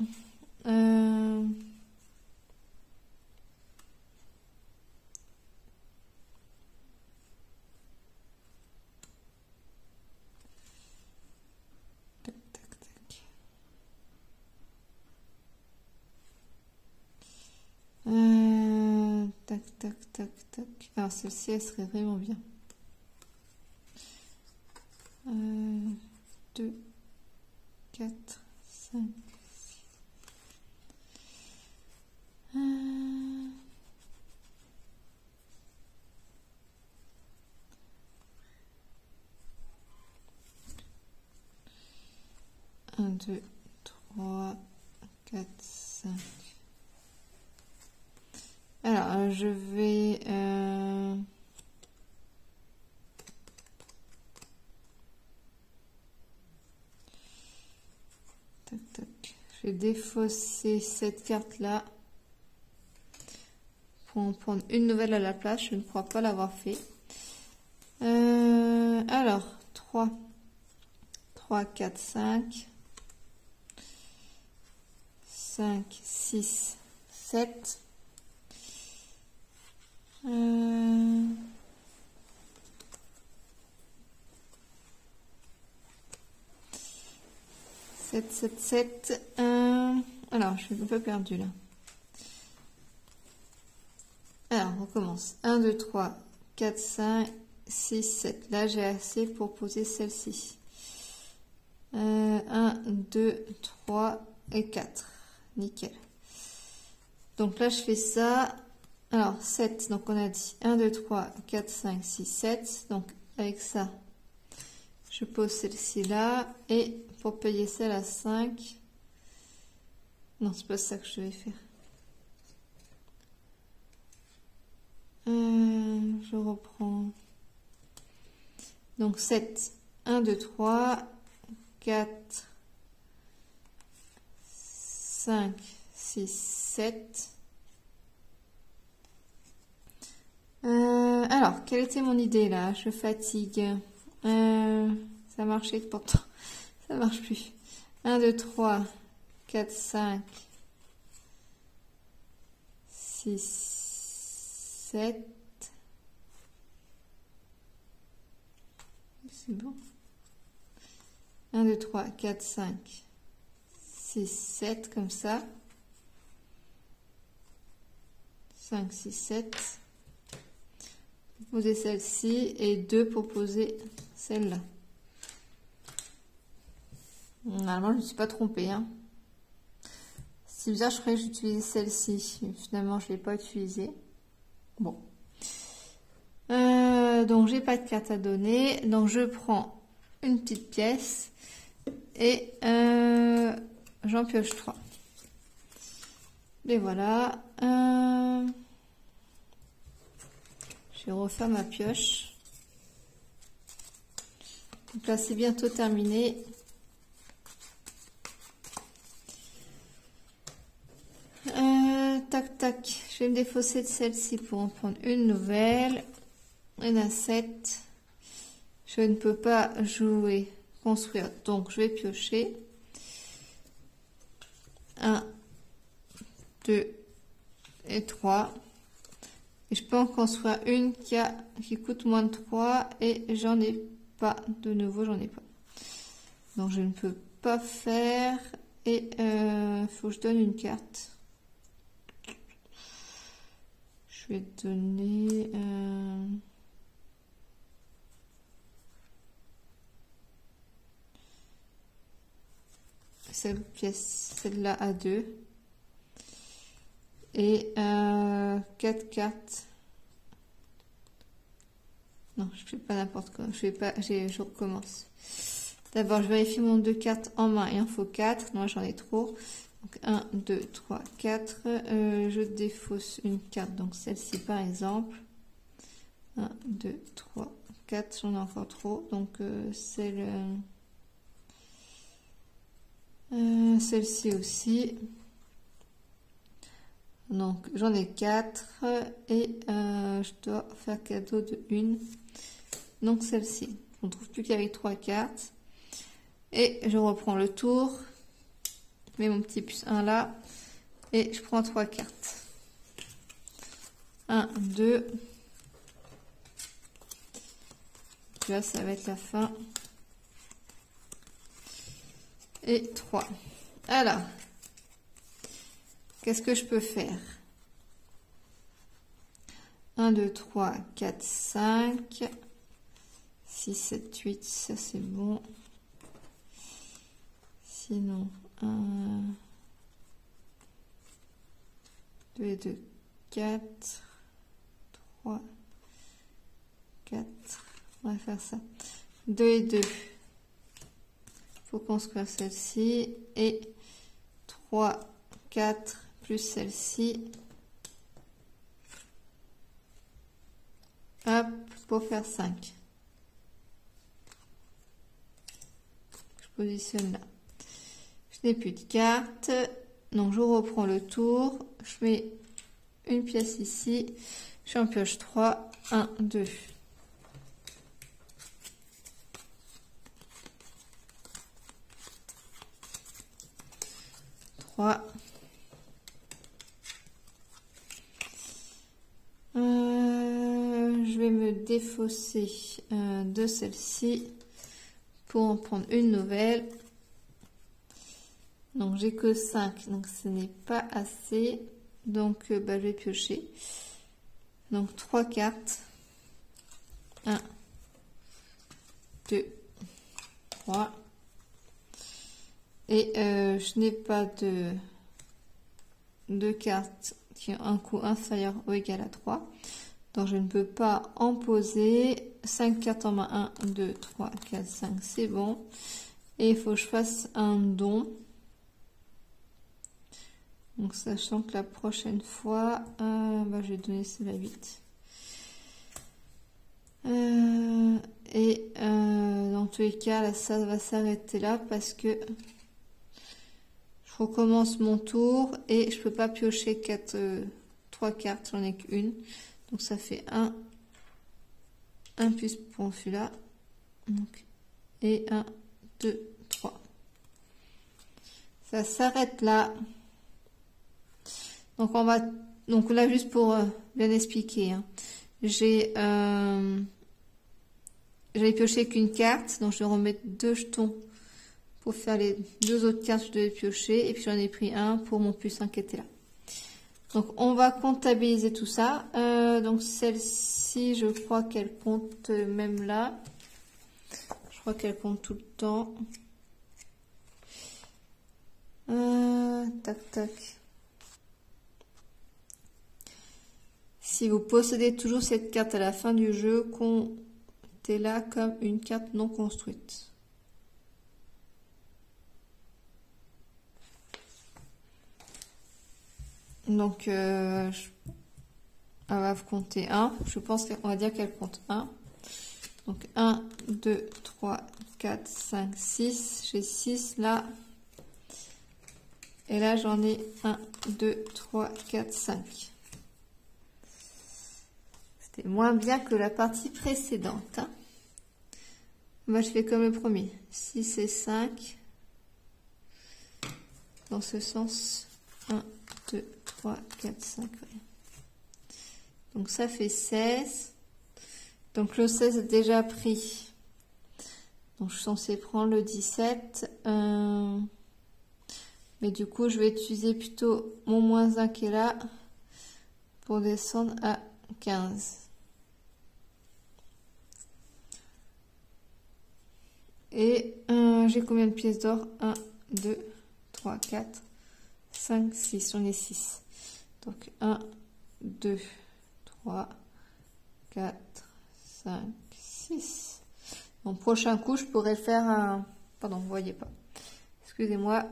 S1: Tac, tac, tac. Tac, tac, tac, tac. Alors, celle-ci, elle serait vraiment bien. 2, 4, 5, 6. 1, 2, 3, 4, 5. Alors, je vais... Tac, tac. Je vais défausser cette carte-là pour en prendre une nouvelle à la place. Je ne crois pas l'avoir fait. Alors, 3, 4, 5, 5, 6, 7. 7, 7, 7. Alors, je suis un peu perdue là. Alors, on recommence. 1, 2, 3, 4, 5, 6, 7. Là, j'ai assez pour poser celle-ci. 1, 2, 3 et 4. Nickel. Donc là, je fais ça. Alors, 7. Donc, on a dit 1, 2, 3, 4, 5, 6, 7. Donc, avec ça, je pose celle-ci là. Et pour payer celle à 5. Non, c'est pas ça que je vais faire. Je reprends. Donc 7, 1, 2, 3, 4, 5, 6, 7. Alors, quelle était mon idée là? Je fatigue. Ça marchait pourtant. Ça marche plus. 1, 2, 3, 4, 5, 6, 7. C'est bon. 1, 2, 3, 4, 5, 6, 7, comme ça. 5, 6, 7. Poser celle-ci et 2 pour poser celle-là. Normalement, je ne me suis pas trompée. Hein. C'est bizarre, je croyais que j'utilisais celle-ci. Finalement, je ne l'ai pas utilisée. Bon. Donc, j'ai pas de carte à donner. Donc, je prends une petite pièce et j'en pioche 3. Et voilà. Je vais refaire ma pioche. Donc là, c'est bientôt terminé. Tac, tac. Je vais me défausser de celle-ci pour en prendre une nouvelle. Il y en a 7. Je ne peux pas jouer, construire. Donc, je vais piocher. 1, 2 et 3. Et je peux en construire une qui coûte moins de 3 et j'en ai pas. De nouveau, j'en ai pas. Donc, je ne peux pas faire et faut que je donne une carte. Je vais donner... cette pièce, celle-là à 2. Et 4 cartes. Non, je fais pas n'importe quoi. Je recommence. D'abord, je vérifie mon 2 cartes en main. Il en faut 4. Moi, j'en ai trop. Donc, 1, 2, 3, 4. Je défausse une carte. Donc, celle-ci, par exemple. 1, 2, 3, 4. J'en ai encore trop. Donc, celle-ci aussi. Donc, j'en ai 4 et je dois faire cadeau de une. Donc, celle-ci. On ne trouve plus qu'avec 3 cartes. Et je reprends le tour. Je mets mon petit plus 1 là. Et je prends 3 cartes. 1, 2. Là, ça va être la fin. Et 3. Alors, qu'est-ce que je peux faire? 1, 2, 3, 4, 5, 6, 7, 8, ça c'est bon. Sinon, 1, 2 et 2, 4, 3, 4, on va faire ça. 2 et 2, pour construire celle-ci. Et 3, 4, plus celle-ci. Hop, pour faire 5. Je positionne là. Je n'ai plus de carte. Donc je reprends le tour. Je mets une pièce ici. J'en pioche 3. 1, 2. 3. Je vais me défausser de celle-ci pour en prendre une nouvelle. Donc j'ai que 5, donc ce n'est pas assez. Donc je vais piocher. Donc 3 cartes. 1, 2, 3. Et je n'ai pas de cartes qui ont un coût inférieur ou égal à 3. Donc je ne peux pas en poser. 5 cartes en main. 1, 2, 3, 4, 5, c'est bon. Et il faut que je fasse un don. Donc sachant que la prochaine fois, je vais donner celle à 8. Dans tous les cas, là, ça va s'arrêter là parce que je recommence mon tour et je peux pas piocher 3 cartes, j'en ai qu'une. Donc ça fait 1 plus pour celui-là. Et 1, 2, 3. Ça s'arrête là. Donc on va, donc là juste pour bien expliquer, hein, j'avais pioché qu'une carte, donc je vais remettre 2 jetons pour faire les 2 autres cartes que je devais piocher, et puis j'en ai pris un pour mon plus 1 qui était là. Donc on va comptabiliser tout ça. Donc celle-ci, je crois qu'elle compte même là. Je crois qu'elle compte tout le temps. Tac tac. Si vous possédez toujours cette carte à la fin du jeu, comptez-la comme une carte non construite. Donc, elle va compter 1. Je pense qu'on va dire qu'elle compte 1. Donc, 1, 2, 3, 4, 5, 6. J'ai 6 là. Et là, j'en ai 1, 2, 3, 4, 5. C'était moins bien que la partie précédente. Hein. Moi, je fais comme le premier. 6 et 5. Dans ce sens, 1, 2, 3, 4, 5. Donc, ça fait 16. Donc, le 16 est déjà pris. Donc, je suis censée prendre le 17. Mais du coup, je vais utiliser plutôt mon moins 1 qui est là pour descendre à 15. Et j'ai combien de pièces d'or? 1, 2, 3, 4, 5, 6. J'en ai 6. Donc 1, 2, 3, 4, 5, 6. Mon prochain coup, je pourrais faire un... Pardon, vous voyez pas. Excusez-moi.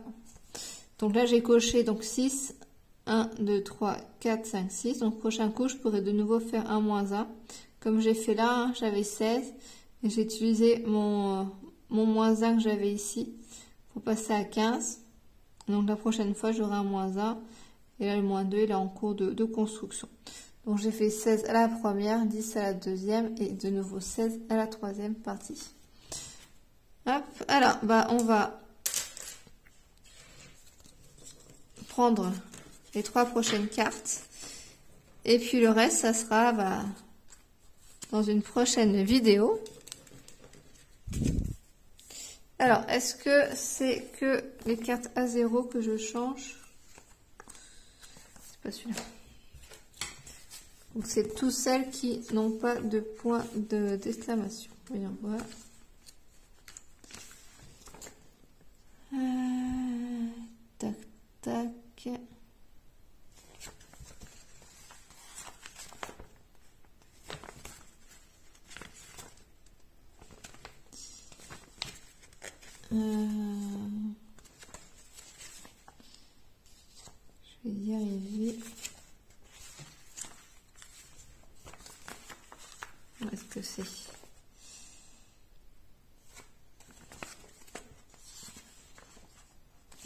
S1: Donc là, j'ai coché donc 6. 1, 2, 3, 4, 5, 6. Donc prochain coup, je pourrais de nouveau faire un moins 1. Comme j'ai fait là, hein, j'avais 16. Et j'ai utilisé mon moins 1 que j'avais ici pour passer à 15. Donc la prochaine fois, j'aurai un moins 1. Et là, le moins 2, il est en cours de construction. Donc j'ai fait 16 à la première, 10 à la deuxième et de nouveau 16 à la troisième partie. Hop, alors, on va prendre les 3 prochaines cartes. Et puis le reste, ça sera dans une prochaine vidéo. Alors, est-ce que c'est que les cartes A0 que je change? C'est pas celui-là. Donc, c'est toutes celles qui n'ont pas de point d'exclamation. Voyons voir. Tac, tac.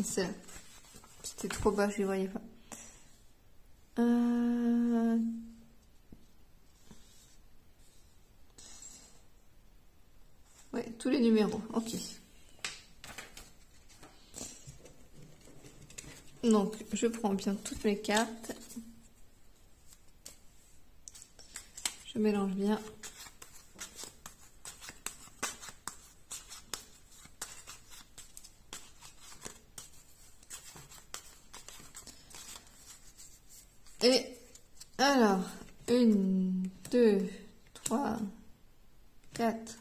S1: C'était trop bas, je ne voyais pas. Ouais, tous les numéros, ok. Donc, je prends bien toutes mes cartes. Je mélange bien. Et alors, 1, 2, 3, 4,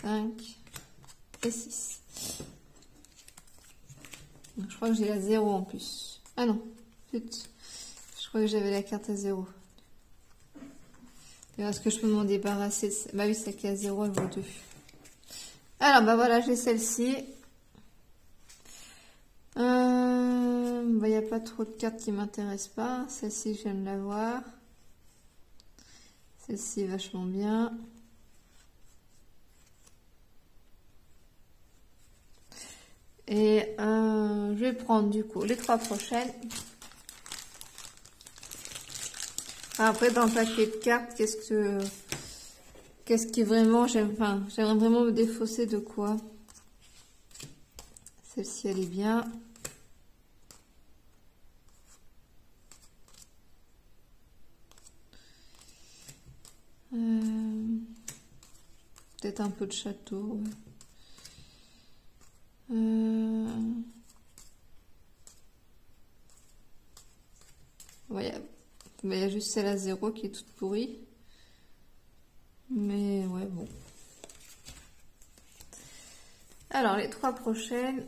S1: 5 et 6. Je crois que j'ai la 0 en plus. Ah non, zut. Je crois que j'avais la carte à 0. Est-ce que je peux m'en débarrasser? Bah oui, celle qui est à 0, elle vaut 2. Alors, bah voilà, j'ai celle-ci. Il n'y a pas trop de cartes qui m'intéressent pas. Celle-ci, je viens de la voir. Celle-ci, vachement bien. Et je vais prendre du coup les 3 prochaines. Après, dans le paquet de cartes, qu'est-ce qui vraiment j'aime, enfin, j'aimerais vraiment me défausser de quoi? Celle-ci, elle est bien. Peut-être un peu de château. Ouais, mais il y a juste celle à 0 qui est toute pourrie. Mais ouais, bon. Alors, les 3 prochaines.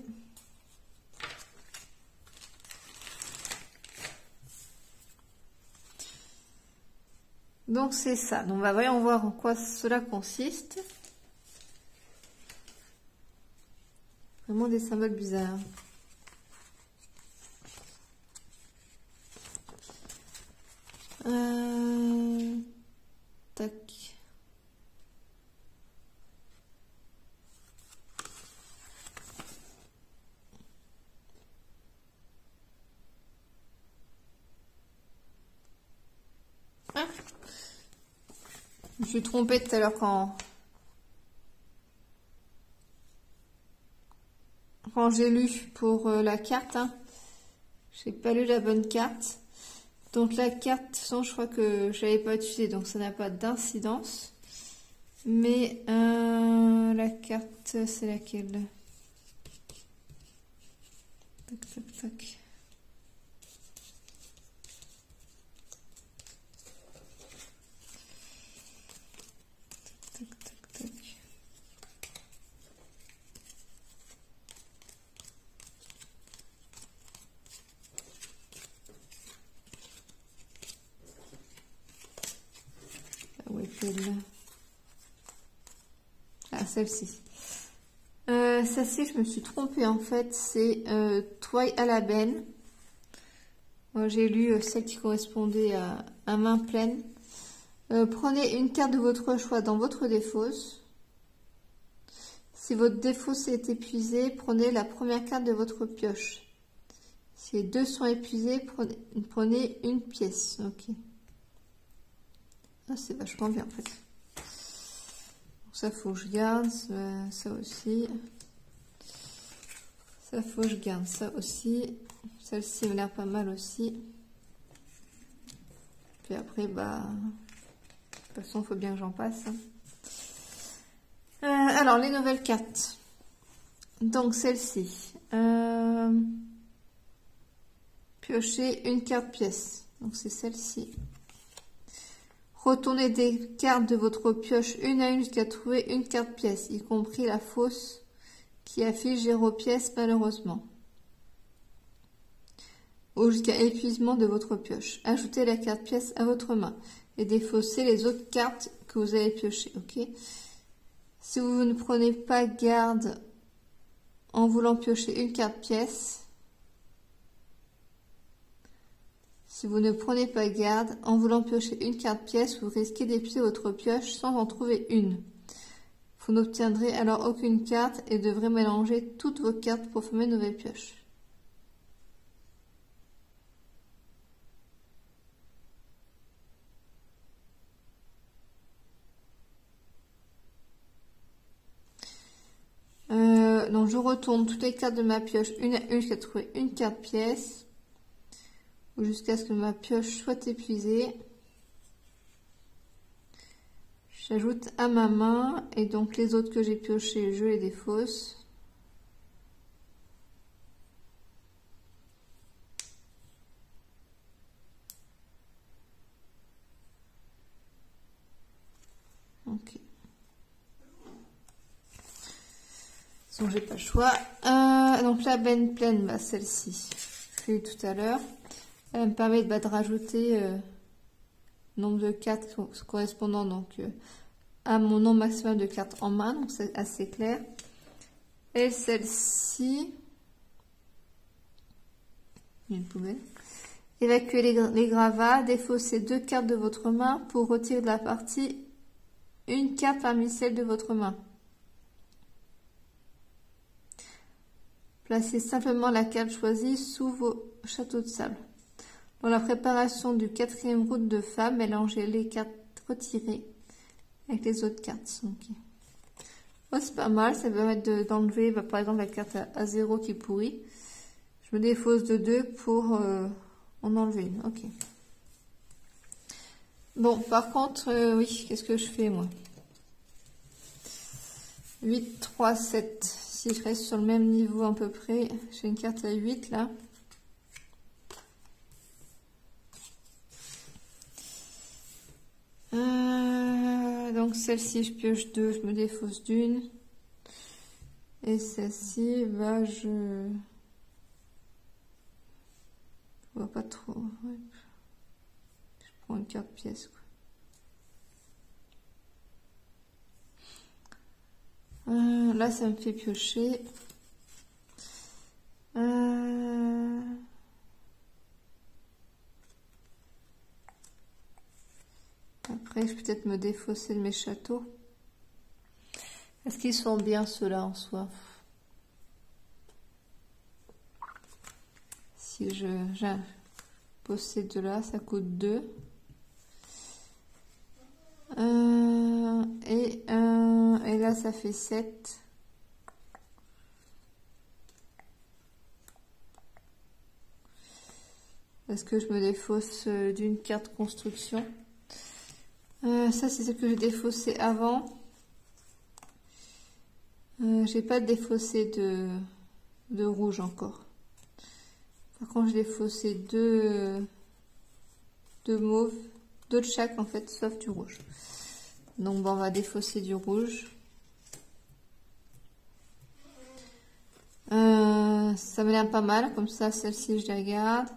S1: Donc, c'est ça. Donc, bah, voyons voir en quoi cela consiste. Vraiment des symboles bizarres. Tac. Ah. Je me suis trompée tout à l'heure quand j'ai lu pour la carte. Hein. J'ai pas lu la bonne carte. Donc la carte, de toute façon, je crois que je l'avais pas utilisée, donc ça n'a pas d'incidence. Mais la carte, c'est laquelle? Tac, tac, tac. Tac, tac, tac. Où est-elle? Ah, celle-ci. Celle-ci, je me suis trompée en fait, c'est Toile à la benne. Moi, j'ai lu celle qui correspondait à main pleine. Prenez une carte de votre choix dans votre défausse. Si votre défausse est épuisée, prenez la première carte de votre pioche. Si les deux sont épuisés, prenez une pièce. Ok. Ah, c'est vachement bien en fait. Donc, ça, faut que je garde. Ça aussi. Ça, faut que je garde ça aussi. Celle-ci m'a l'air pas mal aussi. Puis après, bah... De toute façon, il faut bien que j'en passe. Alors, les nouvelles cartes. Donc, celle-ci. Piocher une carte pièce. Donc, c'est celle-ci. Retournez des cartes de votre pioche une à une jusqu'à trouver une carte pièce, y compris la fausse qui affiche 0 pièce malheureusement. Ou jusqu'à épuisement de votre pioche. Ajoutez la carte pièce à votre main et défaussez les autres cartes que vous avez piochées. Ok. Si vous ne prenez pas garde en voulant piocher une carte pièce, si vous ne prenez pas garde en voulant piocher une carte pièce, vous risquez d'épuiser votre pioche sans en trouver une. Vous n'obtiendrez alors aucune carte et devrez mélanger toutes vos cartes pour former une nouvelle pioche. Donc je retourne toutes les cartes de ma pioche une à une jusqu'à trouver une carte pièce ou jusqu'à ce que ma pioche soit épuisée. J'ajoute à ma main et donc les autres que j'ai piochées, je les défausse. Ok. Donc j'ai pas le choix. Donc la benne pleine, bah, celle-ci, je l'ai eu tout à l'heure. Elle me permet de rajouter nombre de cartes correspondant donc à mon nombre maximal de cartes en main, donc c'est assez clair. Et celle-ci, une poubelle. Évacuer les gravats, défausser 2 cartes de votre main pour retirer de la partie une carte parmi celles de votre main. Placez simplement la carte choisie sous vos châteaux de sable. Dans la préparation du 4e round de fable, mélangez les cartes retirées avec les autres cartes. Okay. Oh, c'est pas mal, ça permet d'enlever par exemple la carte à 0 qui est pourrie. Je me défausse de 2 pour en enlever une. Ok. Bon, par contre, oui, qu'est-ce que je fais moi? 8, 3, 7. Si je reste sur le même niveau à peu près, j'ai une carte à 8 là. Donc celle-ci, je pioche 2, je me défausse d'une. Et celle-ci, bah je vois pas trop. Ouais. Je prends une carte pièce, quoi. Là, ça me fait piocher. Après, je vais peut-être me défausser de mes châteaux. Est-ce qu'ils sont bien ceux-là en soi? Si je possède de là, ça coûte 2. Et là, ça fait 7. Est-ce que je me défausse d'une carte construction? Ça, c'est ce que j'ai défaussé avant. J'ai pas défaussé de rouge encore. Par contre, j'ai défaussé deux mauves, 2 de chaque en fait, sauf du rouge. Donc, bon, on va défausser du rouge. Ça me l'air pas mal, comme ça, celle-ci, je la garde.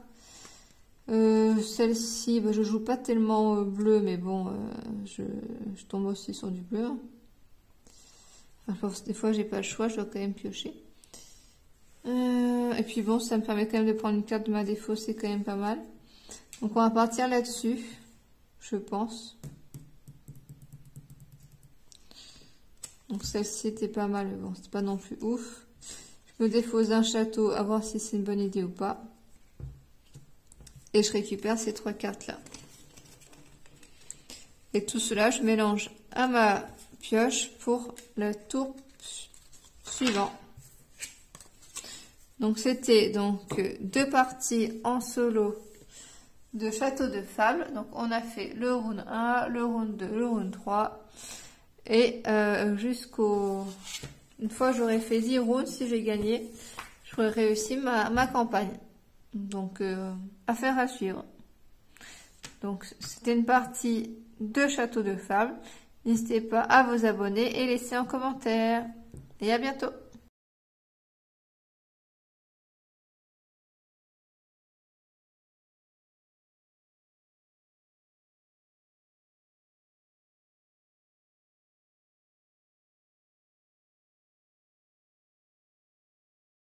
S1: Celle-ci, bah, je joue pas tellement bleu, mais bon, je tombe aussi sur du bleu. Enfin, des fois, j'ai pas le choix, je dois quand même piocher. Et puis bon, ça me permet quand même de prendre une carte de ma défaut, c'est quand même pas mal. Donc on va partir là-dessus, je pense. Donc celle-ci était pas mal, mais bon, c'est pas non plus ouf. Je me défausse d'un château, à voir si c'est une bonne idée ou pas. Et je récupère ces 3 cartes-là. Et tout cela, je mélange à ma pioche pour le tour suivant. Donc c'était donc 2 parties en solo de Château de Fable. Donc on a fait le round 1, le round 2, le round 3 et jusqu'au... Une fois j'aurais fait 10 rounds, si j'ai gagné, j'aurais réussi ma campagne. Donc affaire à suivre. Donc c'était une partie de Château de Fable. N'hésitez pas à vous abonner et laisser un commentaire. Et à bientôt.